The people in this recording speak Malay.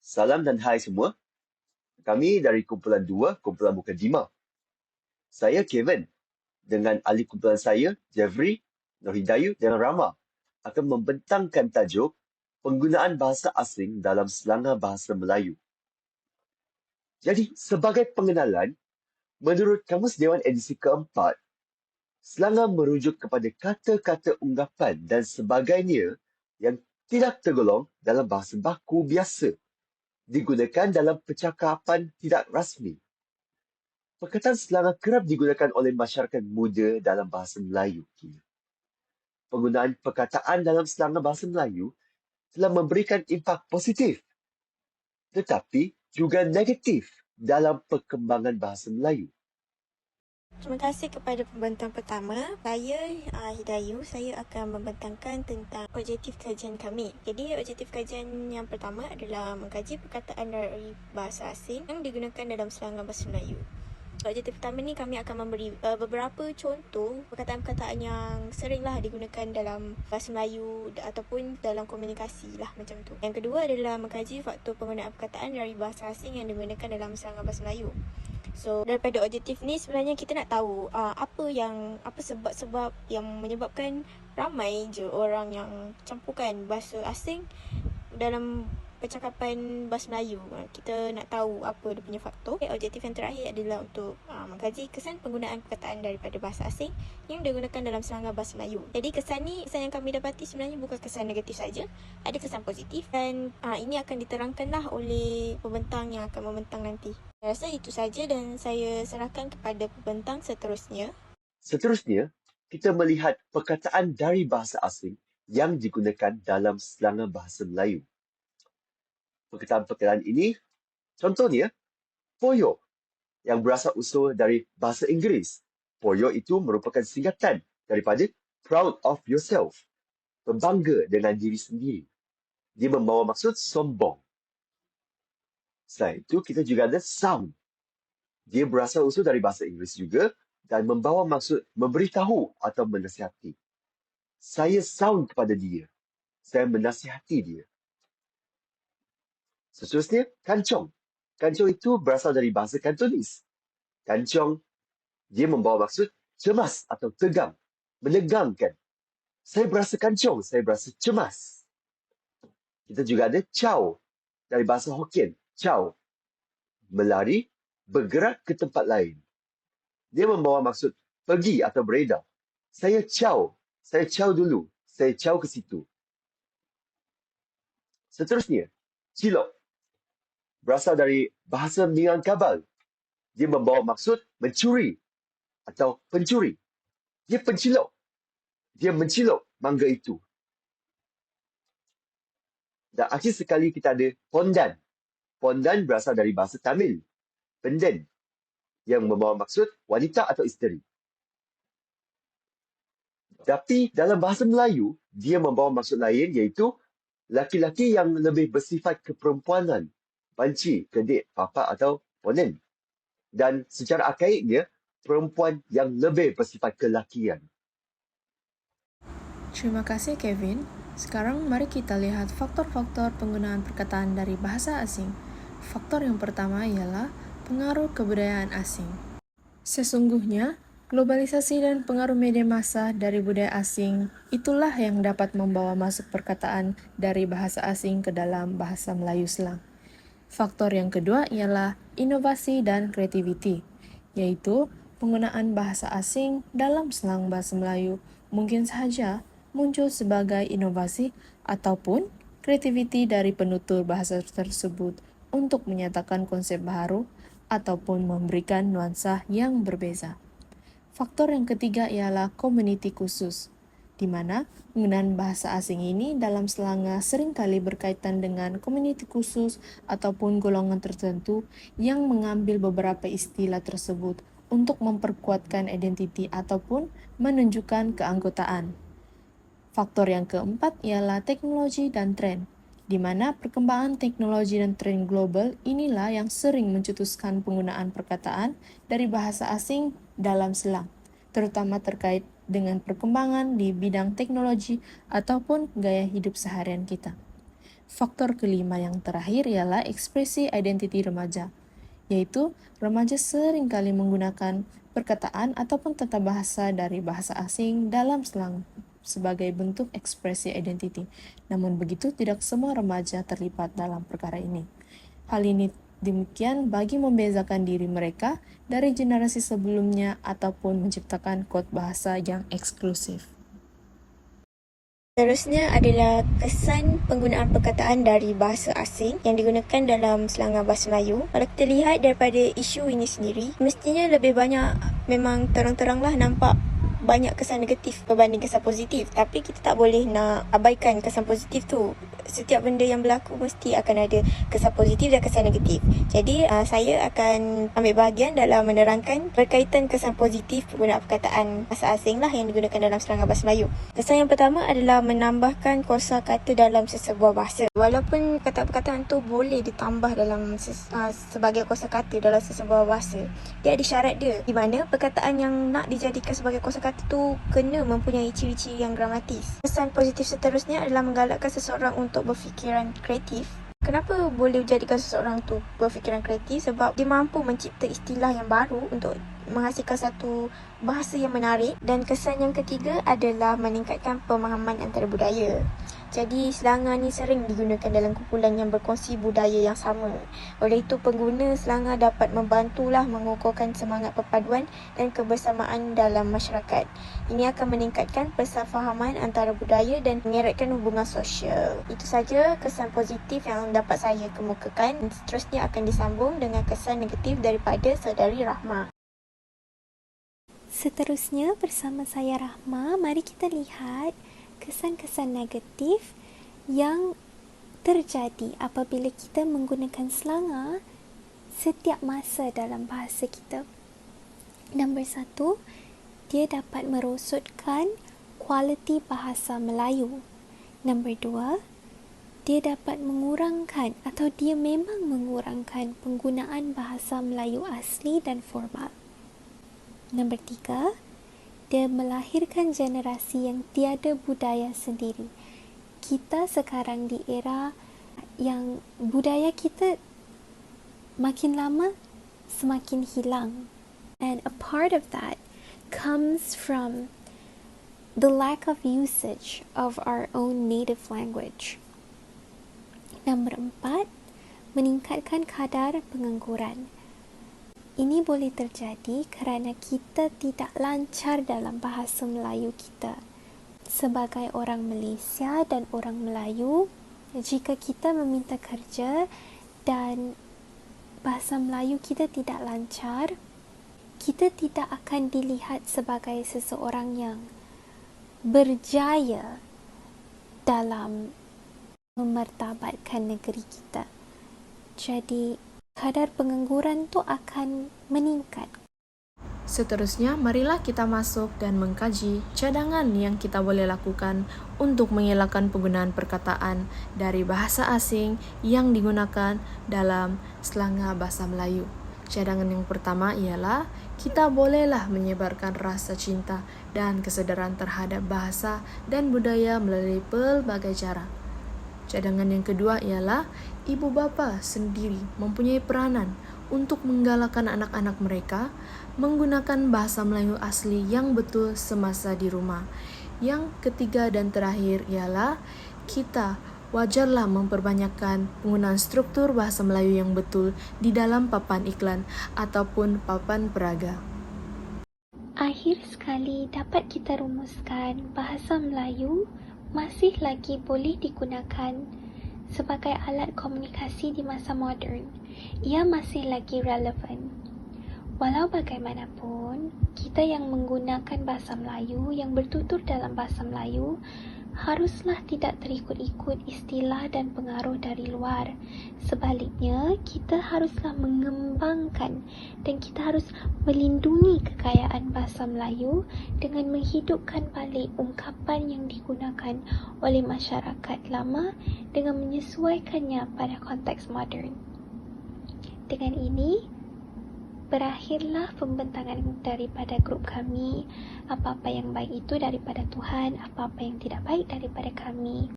Salam dan hai semua. Kami dari kumpulan 2, kumpulan Mukadimah. Saya Kevin dengan ahli kumpulan saya, Jeffrey, Nurhidayu dan Rama akan membentangkan tajuk penggunaan bahasa asing dalam Selangor Bahasa Melayu. Jadi, sebagai pengenalan, menurut Kamus Dewan edisi keempat, Selangor merujuk kepada kata-kata unggapan dan sebagainya yang tidak tergolong dalam bahasa baku biasa, digunakan dalam percakapan tidak rasmi. Perkataan Selangor kerap digunakan oleh masyarakat muda dalam bahasa Melayu kini. Penggunaan perkataan dalam Selangor Bahasa Melayu telah memberikan impak positif tetapi juga negatif dalam perkembangan bahasa Melayu. Terima kasih kepada pembentang pertama. Saya Hidayu. Saya akan membentangkan tentang objektif kajian kami. Jadi objektif kajian yang pertama adalah mengkaji perkataan dari bahasa asing yang digunakan dalam Selangor Bahasa Melayu. Objektif pertama ni kami akan memberi beberapa contoh perkataan-perkataan yang seringlah digunakan dalam bahasa Melayu ataupun dalam komunikasi lah macam tu. Yang kedua adalah mengkaji faktor penggunaan perkataan dari bahasa asing yang digunakan dalam Selangor Bahasa Melayu. So daripada objektif ni sebenarnya kita nak tahu apa sebab-sebab yang menyebabkan ramai je orang yang campurkan bahasa asing dalam percakapan bahasa Melayu. Kita nak tahu apa dia punya faktor. Objektif yang terakhir adalah untuk mengkaji kesan penggunaan perkataan daripada bahasa asing yang digunakan dalam Selangor Bahasa Melayu. Jadi kesan yang kami dapati sebenarnya bukan kesan negatif saja, ada kesan positif dan ini akan diterangkanlah oleh pembentang yang akan membentang nanti. Saya rasa itu saja dan saya serahkan kepada pembentang seterusnya. Seterusnya, kita melihat perkataan dari bahasa asing yang digunakan dalam Selangor Bahasa Melayu. Perkataan-perkataan ini, contohnya, poyo yang berasal usul dari bahasa Inggeris. Poyo itu merupakan singkatan daripada proud of yourself, berbangga dengan diri sendiri. Dia membawa maksud sombong. Selain itu, kita juga ada sound. Dia berasal usul dari bahasa Inggeris juga dan membawa maksud memberitahu atau menasihati. Saya sound kepada dia. Saya menasihati dia. Seterusnya, kancong. Kancong itu berasal dari bahasa Kantonis. Kancong, dia membawa maksud cemas atau tegang, menegangkan. Saya berasa kancong, saya berasa cemas. Kita juga ada chow dari bahasa Hokkien. Chow, melari, bergerak ke tempat lain. Dia membawa maksud pergi atau beredar. Saya chow dulu, saya chow ke situ. Seterusnya, cilok. Berasal dari bahasa Minangkabau. Dia membawa maksud mencuri atau pencuri. Dia pencilok. Dia mencilok mangga itu. Dan akhir sekali kita ada pondan. Pondan berasal dari bahasa Tamil. Penden. Yang membawa maksud wanita atau isteri. Tapi dalam bahasa Melayu, dia membawa maksud lain iaitu laki-laki yang lebih bersifat keperempuanan. Banci, kedik, papa atau ponen. Dan secara arkaiknya, perempuan yang lebih bersifat kelakian. Terima kasih Kevin. Sekarang mari kita lihat faktor-faktor penggunaan perkataan dari bahasa asing. Faktor yang pertama ialah pengaruh kebudayaan asing. Sesungguhnya, globalisasi dan pengaruh media massa dari budaya asing itulah yang dapat membawa masuk perkataan dari bahasa asing ke dalam bahasa Melayu Selang. Faktor yang kedua ialah inovasi dan kreativiti, yaitu penggunaan bahasa asing dalam selang bahasa Melayu mungkin saja muncul sebagai inovasi ataupun kreativiti dari penutur bahasa tersebut untuk menyatakan konsep baru ataupun memberikan nuansa yang berbeza. Faktor yang ketiga ialah community khusus, di mana penggunaan bahasa asing ini dalam Selangor seringkali berkaitan dengan komuniti khusus ataupun golongan tertentu yang mengambil beberapa istilah tersebut untuk memperkuatkan identiti ataupun menunjukkan keanggotaan. Faktor yang keempat ialah teknologi dan tren, di mana perkembangan teknologi dan tren global inilah yang sering mencetuskan penggunaan perkataan dari bahasa asing dalam selang, terutama terkait dengan perkembangan di bidang teknologi ataupun gaya hidup seharian kita. Faktor kelima yang terakhir ialah ekspresi identiti remaja, yaitu remaja seringkali menggunakan perkataan ataupun tata bahasa dari bahasa asing dalam slang sebagai bentuk ekspresi identiti. Namun begitu, tidak semua remaja terlibat dalam perkara ini. Hal ini demikian bagi membezakan diri mereka dari generasi sebelumnya ataupun menciptakan kod bahasa yang eksklusif. Seterusnya adalah kesan penggunaan perkataan dari bahasa asing yang digunakan dalam selangar bahasa Melayu. Kalau kita lihat daripada isu ini sendiri, mestinya lebih banyak memang terang-teranglah nampak banyak kesan negatif berbanding kesan positif. Tapi kita tak boleh nak abaikan kesan positif tu. Setiap benda yang berlaku mesti akan ada kesan positif dan kesan negatif. Jadi saya akan ambil bahagian dalam menerangkan berkaitan kesan positif penggunaan perkataan bahasa asing lah yang digunakan dalam selangar bahasa Melayu. Kesan yang pertama adalah menambahkan kosakata dalam sesebuah bahasa. Walaupun kata-perkataan tu boleh ditambah dalam sebagai kosakata dalam sesebuah bahasa, dia ada syarat dia, di mana perkataan yang nak dijadikan sebagai kosakata tu kena mempunyai ciri-ciri yang gramatis. Kesan positif seterusnya adalah menggalakkan seseorang untuk berfikiran kreatif. Kenapa boleh menjadikan seseorang tu berfikiran kreatif? Sebab dia mampu mencipta istilah yang baru untuk menghasilkan satu bahasa yang menarik. Dan kesan yang ketiga adalah meningkatkan pemahaman antara budaya. Jadi selangar ni sering digunakan dalam kumpulan yang berkongsi budaya yang sama. Oleh itu, pengguna selangar dapat membantulah mengukuhkan semangat perpaduan dan kebersamaan dalam masyarakat. Ini akan meningkatkan persefahaman antara budaya dan mengeratkan hubungan sosial. Itu saja kesan positif yang dapat saya kemukakan. Seterusnya akan disambung dengan kesan negatif daripada saudari Rahma. Seterusnya bersama saya Rahma, mari kita lihat kesan-kesan negatif yang terjadi apabila kita menggunakan selangar setiap masa dalam bahasa kita. Nombor 1, dia dapat merosotkan kualiti bahasa Melayu. Nombor 2, dia dapat mengurangkan atau dia memang mengurangkan penggunaan bahasa Melayu asli dan formal. Nombor 3, dia melahirkan generasi yang tiada budaya sendiri. Kita sekarang di era yang budaya kita makin lama semakin hilang. And a part of that comes from the lack of usage of our own native language. Nombor 4, meningkatkan kadar pengangguran. Ini boleh terjadi kerana kita tidak lancar dalam bahasa Melayu kita. Sebagai orang Malaysia dan orang Melayu, jika kita meminta kerja dan bahasa Melayu kita tidak lancar, kita tidak akan dilihat sebagai seseorang yang berjaya dalam memartabatkan negeri kita. Jadi, kadar pengangguran tu akan meningkat. Seterusnya, marilah kita masuk dan mengkaji cadangan yang kita boleh lakukan untuk mengelakkan penggunaan perkataan dari bahasa asing yang digunakan dalam selangar bahasa Melayu. Cadangan yang pertama ialah kita bolehlah menyebarkan rasa cinta dan kesedaran terhadap bahasa dan budaya melalui pelbagai cara. Cadangan yang kedua ialah ibu bapa sendiri mempunyai peranan untuk menggalakkan anak-anak mereka menggunakan bahasa Melayu asli yang betul semasa di rumah. Yang ketiga dan terakhir ialah kita wajarlah memperbanyakkan penggunaan struktur bahasa Melayu yang betul di dalam papan iklan ataupun papan peraga. Akhir sekali dapat kita rumuskan bahasa Melayu masih lagi boleh digunakan sebagai alat komunikasi di masa moden. Ia masih lagi relevan. Walau bagaimanapun, kita yang menggunakan bahasa Melayu, yang bertutur dalam bahasa Melayu, haruslah tidak terikut-ikut istilah dan pengaruh dari luar. Sebaliknya, kita haruslah mengembangkan dan kita harus melindungi kekayaan bahasa Melayu dengan menghidupkan balik ungkapan yang digunakan oleh masyarakat lama dengan menyesuaikannya pada konteks moden. Dengan ini, berakhirlah pembentangan daripada grup kami. Apa-apa yang baik itu daripada Tuhan, apa-apa yang tidak baik daripada kami.